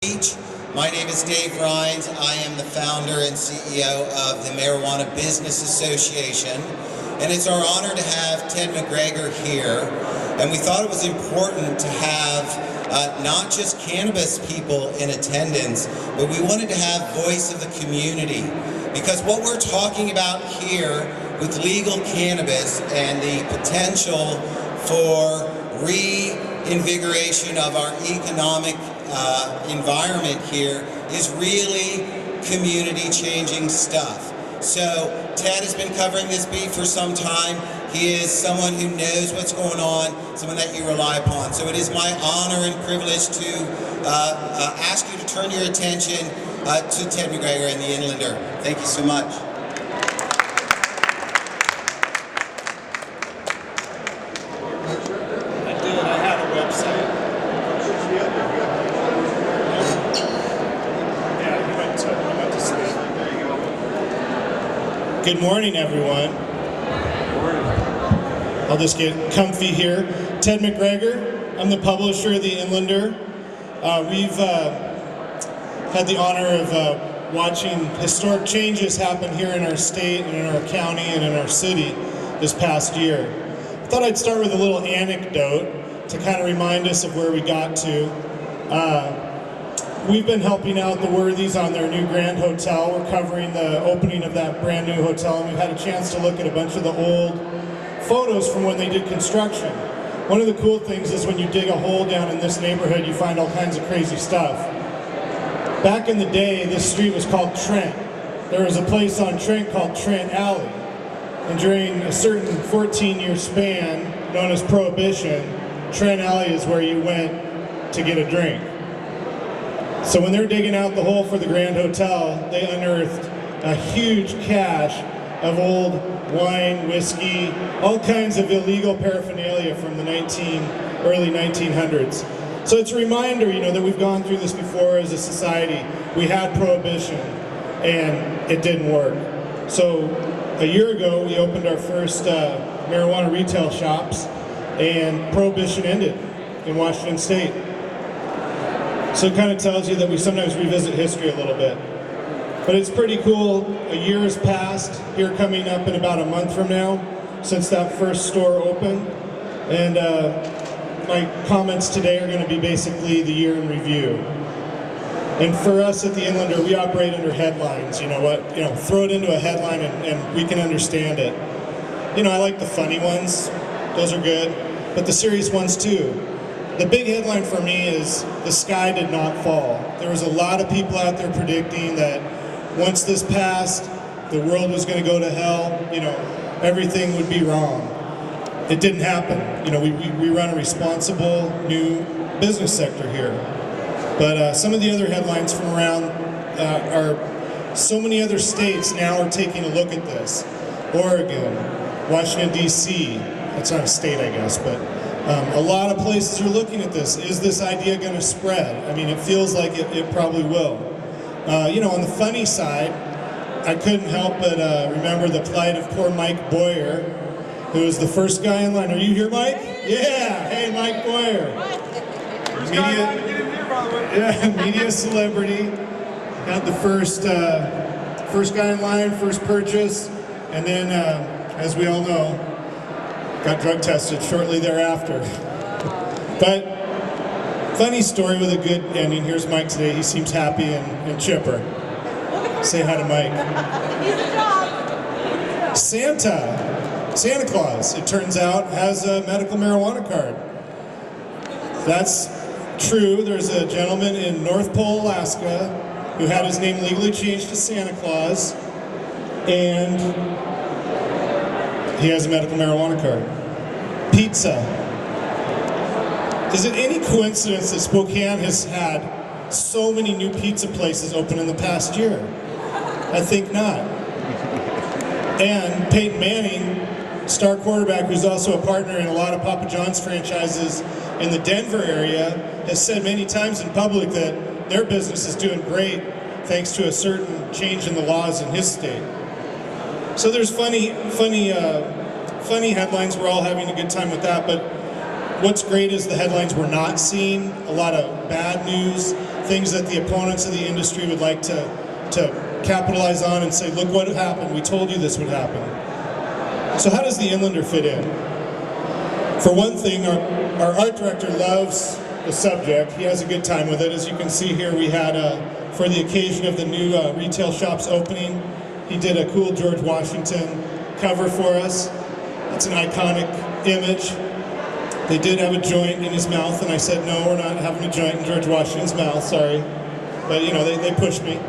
Beach. My name is Dave Rhines. I am the founder and CEO of the Marijuana Business Association. And it's our honor to have Ted McGregor here. And we thought it was important to have not just cannabis people in attendance, but we wanted to have voice of the community. Because what we're talking about here with legal cannabis and the potential for reinvigoration of our economic environment here is really community-changing stuff. So Ted has been covering this beat for some time. He is someone who knows what's going on, someone that you rely upon. So it is my honor and privilege to ask you to turn your attention to Ted McGregor and the Inlander. Thank you so much. Good morning, everyone. I'll just get comfy here. Ted McGregor, I'm the publisher of the Inlander. We've had the honor of watching historic changes happen here in our state and in our county and in our city this past year. I thought I'd start with a little anecdote to kind of remind us of where we got to. We've been helping out the Worthies on their new Grand Hotel. We're covering the opening of that brand new hotel, and we've had a chance to look at a bunch of the old photos from when they did construction. One of the cool things is when you dig a hole down in this neighborhood, you find all kinds of crazy stuff. Back in the day, this street was called Trent. There was a place on Trent called Trent Alley. And during a certain 14-year span, known as Prohibition, Trent Alley is where you went to get a drink. So when they're digging out the hole for the Grand Hotel, they unearthed a huge cache of old wine, whiskey, all kinds of illegal paraphernalia from the early 1900s. So it's a reminder, that we've gone through this before as a society. We had Prohibition, and it didn't work. So a year ago, we opened our first marijuana retail shops, and Prohibition ended in Washington State. So it kind of tells you that we sometimes revisit history a little bit. But it's pretty cool. A year has passed, here coming up in about a month from now, since that first store opened. And my comments today are going to be basically the year in review. And for us at the Inlander, we operate under headlines. Throw it into a headline and we can understand it. I like the funny ones. Those are good. But the serious ones too. The big headline for me is the sky did not fall. There was a lot of people out there predicting that once this passed, the world was going to go to hell, everything would be wrong. It didn't happen. We run a responsible new business sector here. But some of the other headlines from around are so many other states now are taking a look at this. Oregon, Washington, D.C., that's not a state, I guess, but a lot of places are looking at this. Is this idea going to spread? It feels like it probably will. On the funny side, I couldn't help but remember the plight of poor Mike Boyer, who was the first guy in line. Are you here, Mike? Yeah. Hey, Mike Boyer. First guy in line to get in here, by the way. Yeah, media celebrity. Got the first guy in line, first purchase, and then, as we all know, got drug tested shortly thereafter. But funny story with a good ending. Here's Mike today. He seems happy and chipper. Say hi to Mike. Santa Claus, it turns out, has a medical marijuana card. That's true. There's a gentleman in North Pole, Alaska, who had his name legally changed to Santa Claus, and he has a medical marijuana card. Pizza. Is it any coincidence that Spokane has had so many new pizza places open in the past year? I think not. And Peyton Manning, star quarterback who's also a partner in a lot of Papa John's franchises in the Denver area, has said many times in public that their business is doing great thanks to a certain change in the laws in his state. So there's funny headlines. We're all having a good time with that, but what's great is the headlines we're not seeing. A lot of bad news, things that the opponents of the industry would like to capitalize on and say, look what happened, we told you this would happen. So how does the Inlander fit in? For one thing, our art director loves the subject. He has a good time with it. As you can see here, we had, for the occasion of the new retail shop's opening, he did a cool George Washington cover for us. It's an iconic image. They did have a joint in his mouth, and I said, no, we're not having a joint in George Washington's mouth, sorry. But, you know, they pushed me.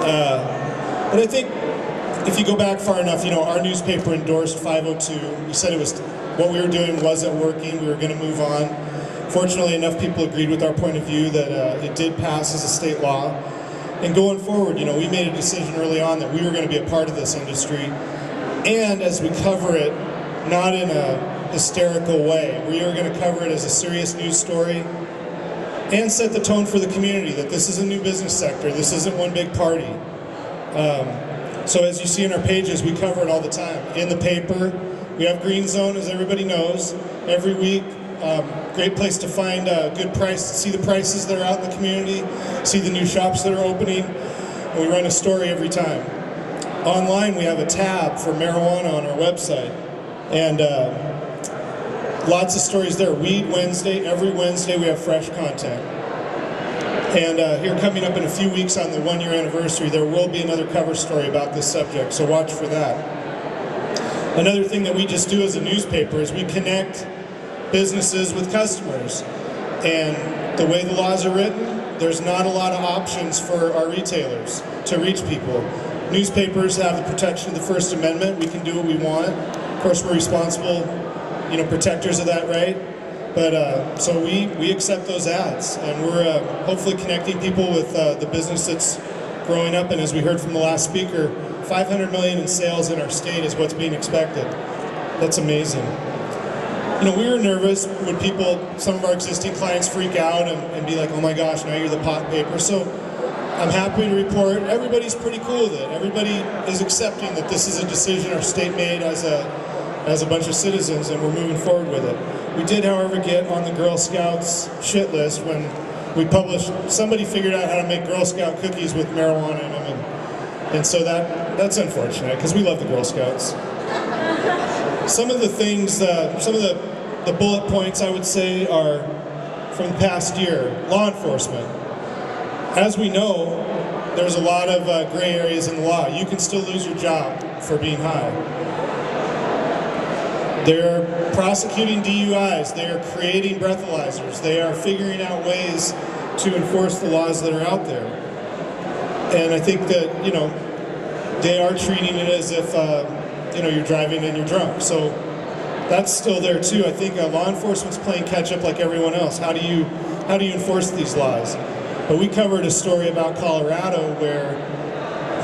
But I think if you go back far enough, you know, our newspaper endorsed 502. We said it was what we were doing wasn't working. We were going to move on. Fortunately, enough people agreed with our point of view that it did pass as a state law. And going forward, you know, we made a decision early on that we were going to be a part of this industry. And as we cover it, not in a hysterical way, we are going to cover it as a serious news story and set the tone for the community that this is a new business sector. This isn't one big party. So as you see in our pages, we cover it all the time. In the paper, we have Green Zone, as everybody knows, every week. Great place to find a good price, see the prices that are out in the community, see the new shops that are opening, and we run a story every time. Online, we have a tab for marijuana on our website, and lots of stories there. Weed Wednesday, every Wednesday we have fresh content. And here coming up in a few weeks on the 1-year anniversary, there will be another cover story about this subject, so watch for that. Another thing that we just do as a newspaper is we connect businesses with customers. And the way the laws are written, there's not a lot of options for our retailers to reach people. Newspapers have the protection of the First Amendment. We can do what we want. Of course, we're responsible, you know, protectors of that right. But so we accept those ads, and we're hopefully connecting people with the business that's growing up. And as we heard from the last speaker, 500 million in sales in our state is what's being expected. That's amazing. You know, we were nervous when some of our existing clients freak out and be like, oh my gosh, now you're the pot paper. So I'm happy to report everybody's pretty cool with it. Everybody is accepting that this is a decision our state made as a bunch of citizens, and we're moving forward with it. We did, however, get on the Girl Scouts shit list when we published, somebody figured out how to make Girl Scout cookies with marijuana in them, and so that's unfortunate, because we love the Girl Scouts. Some of the things, some of the bullet points I would say are from the past year. Law enforcement. As we know, there's a lot of gray areas in the law. You can still lose your job for being high. They're prosecuting DUIs. They are creating breathalyzers. They are figuring out ways to enforce the laws that are out there. And I think that, you know, they are treating it as if, you know, you're driving and you're drunk. So that's still there too. I think law enforcement's playing catch up like everyone else. How do you enforce these laws? But we covered a story about Colorado where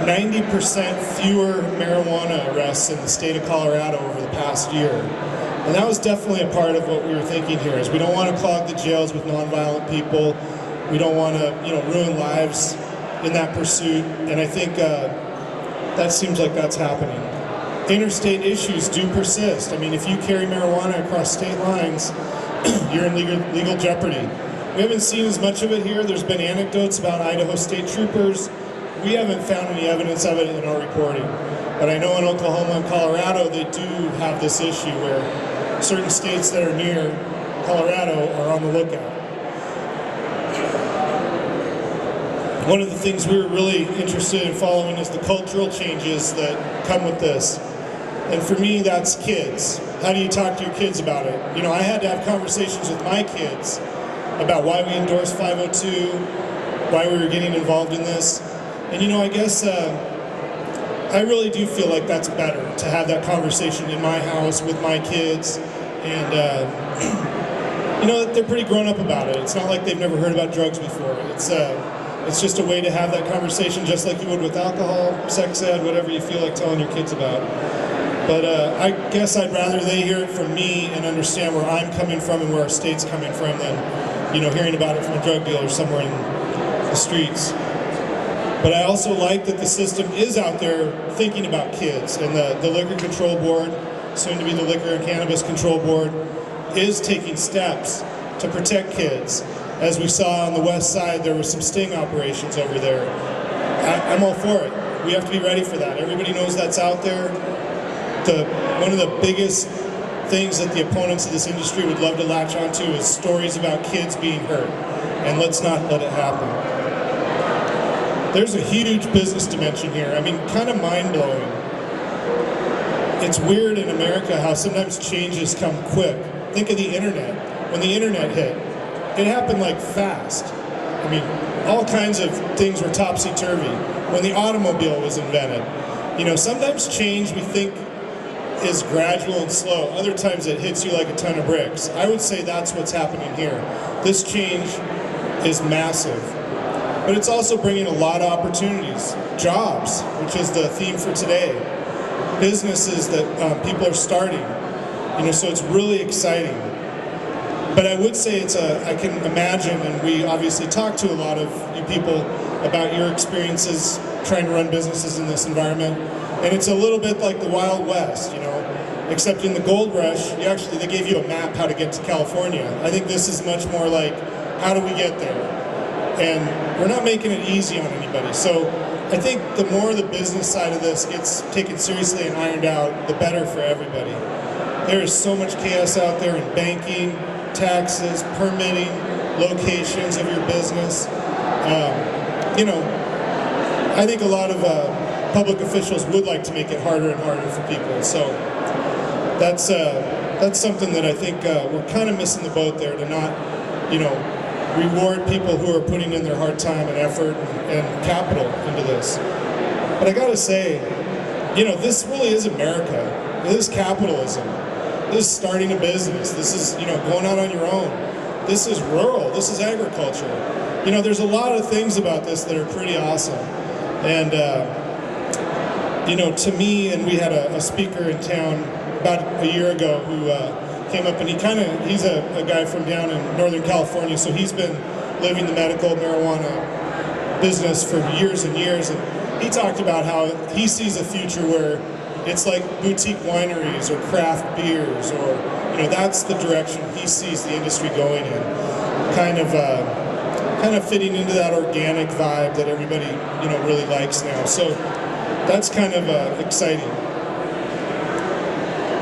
90% fewer marijuana arrests in the state of Colorado over the past year. And that was definitely a part of what we were thinking here, is we don't want to clog the jails with nonviolent people. We don't want to, you know, ruin lives in that pursuit. And I think that seems like that's happening. Interstate issues do persist. I mean, if you carry marijuana across state lines, you're in legal jeopardy. We haven't seen as much of it here. There's been anecdotes about Idaho state troopers. We haven't found any evidence of it in our reporting. But I know in Oklahoma and Colorado, they do have this issue where certain states that are near Colorado are on the lookout. One of the things we were really interested in following is the cultural changes that come with this. And for me, that's kids. How do you talk to your kids about it? You know, I had to have conversations with my kids about why we endorsed 502, why we were getting involved in this. And you know, I guess I really do feel like that's better, to have that conversation in my house with my kids. And you know, they're pretty grown up about it. It's not like they've never heard about drugs before. It's just a way to have that conversation just like you would with alcohol, sex ed, whatever you feel like telling your kids about. But I guess I'd rather they hear it from me and understand where I'm coming from and where our state's coming from than, you know, hearing about it from a drug dealer somewhere in the streets. But I also like that the system is out there thinking about kids, and the Liquor Control Board, soon to be the Liquor and Cannabis Control Board, is taking steps to protect kids. As we saw on the west side, there were some sting operations over there. I'm all for it. We have to be ready for that. Everybody knows that's out there. One of the biggest things that the opponents of this industry would love to latch onto is stories about kids being hurt. And let's not let it happen. There's a huge business dimension here. I mean, kind of mind-blowing. It's weird in America how sometimes changes come quick. Think of the internet. When the internet hit, it happened like fast. I mean, all kinds of things were topsy-turvy. When the automobile was invented, you know, sometimes change we think is gradual and slow. Other times it hits you like a ton of bricks. I would say that's what's happening here. This change is massive. But it's also bringing a lot of opportunities. Jobs, which is the theme for today. Businesses that people are starting. You know, so it's really exciting. But I would say I can imagine, and we obviously talk to a lot of you people about your experiences trying to run businesses in this environment. And it's a little bit like the Wild West, you know, except in the gold rush, they gave you a map how to get to California. I think this is much more like, how do we get there? And we're not making it easy on anybody. So I think the more the business side of this gets taken seriously and ironed out, the better for everybody. There is so much chaos out there in banking, taxes, permitting, locations of your business. You know, I think a lot of public officials would like to make it harder and harder for people. So that's something that I think we're kind of missing the boat there, to not, you know, reward people who are putting in their hard time and effort and capital into this. But I gotta say, you know, this really is America. This is capitalism. This is starting a business. This is, you know, going out on your own. This is rural. This is agriculture. You know, there's a lot of things about this that are pretty awesome. And, you know, to me, and we had a speaker in town about a year ago who came up, and he's a guy from down in Northern California, so he's been living the medical marijuana business for years and years. And he talked about how he sees a future where it's like boutique wineries or craft beers, or, you know, that's the direction he sees the industry going in. Kind of fitting into that organic vibe that everybody, you know, really likes now. So that's kind of exciting.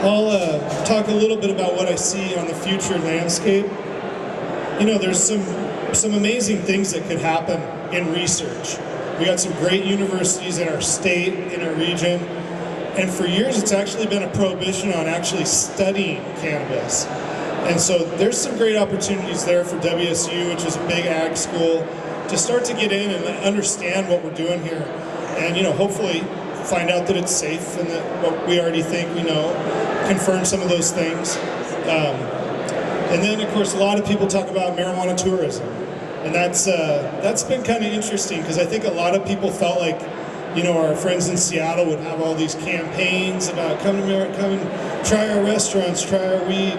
I'll talk a little bit about what I see on the future landscape. You know, there's some amazing things that could happen in research. We got some great universities in our state, in our region. And for years, it's actually been a prohibition on actually studying cannabis. And so there's some great opportunities there for WSU, which is a big ag school, to start to get in and understand what we're doing here. And, you know, hopefully find out that it's safe and that what we already think we know, confirm some of those things. And then, of course, a lot of people talk about marijuana tourism. And that's been kind of interesting, because I think a lot of people felt like, you know, our friends in Seattle would have all these campaigns about come and try our restaurants, try our weed.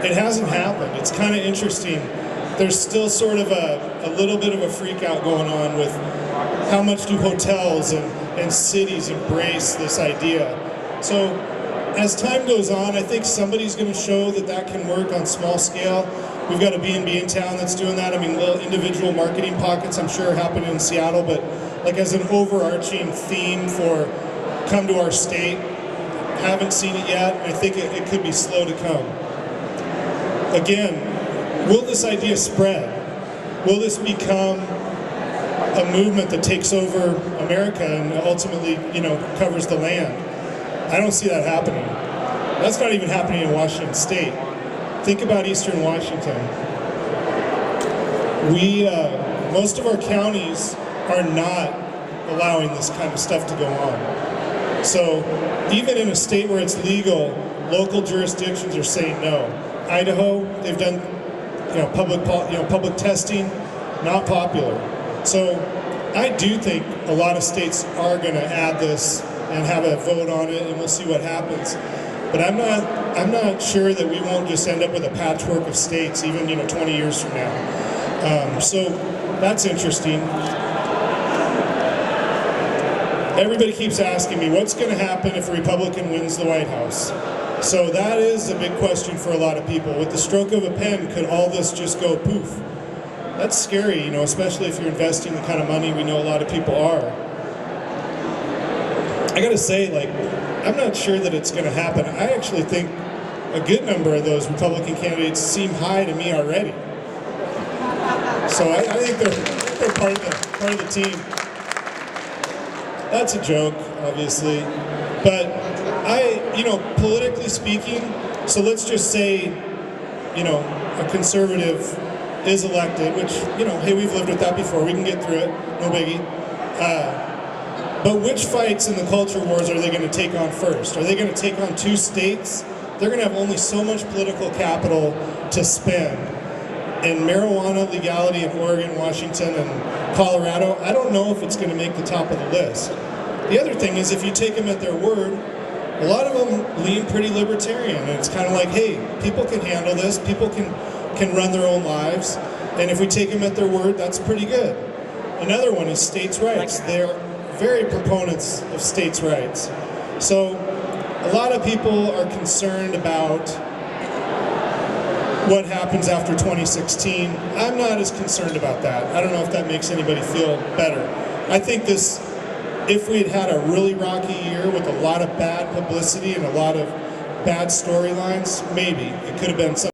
It hasn't happened. It's kind of interesting. There's still sort of a little bit of a freak out going on with how much do hotels and cities embrace this idea. So as time goes on, I think somebody's going to show that can work on small scale. We've got a B&B in town that's doing that. I mean, little individual marketing pockets, I'm sure, happen in Seattle, but like as an overarching theme for come to our state, haven't seen it yet. I think it could be slow to come. Again, will this idea spread? Will this become a movement that takes over America and ultimately, you know, covers the land? I don't see that happening. That's not even happening in Washington State. Think about Eastern Washington. Most of our counties are not allowing this kind of stuff to go on. So even in a state where it's legal, local jurisdictions are saying no. Idaho, they've done, you know, public testing, not popular. So I do think a lot of states are going to add this and have a vote on it, and we'll see what happens. But I'm not sure that we won't just end up with a patchwork of states, even, you know, 20 years from now. So that's interesting. Everybody keeps asking me, what's going to happen if a Republican wins the White House? So that is a big question for a lot of people. With the stroke of a pen, could all this just go poof? that's scary, you know, especially if you're investing the kind of money we know a lot of people are. I gotta say, like, I'm not sure that it's gonna happen. I actually think a good number of those Republican candidates seem high to me already. So I think they're part of the team. That's a joke, obviously. But you know, politically speaking, so let's just say, you know, a conservative is elected, which, you know, hey, we've lived with that before. We can get through it, no biggie. But which fights in the culture wars are they going to take on first? Are they going to take on 2 states? They're going to have only so much political capital to spend. And marijuana legality in Oregon, Washington, and Colorado, I don't know if it's going to make the top of the list. The other thing is, if you take them at their word, a lot of them lean pretty libertarian. And it's kind of like, hey, people can handle this. People can run their own lives. And if we take them at their word, that's pretty good. Another one is states' rights. They're very proponents of states' rights. So a lot of people are concerned about what happens after 2016. I'm not as concerned about that. I don't know if that makes anybody feel better. I think if we had had a really rocky year with a lot of bad publicity and a lot of bad storylines, maybe it could have been something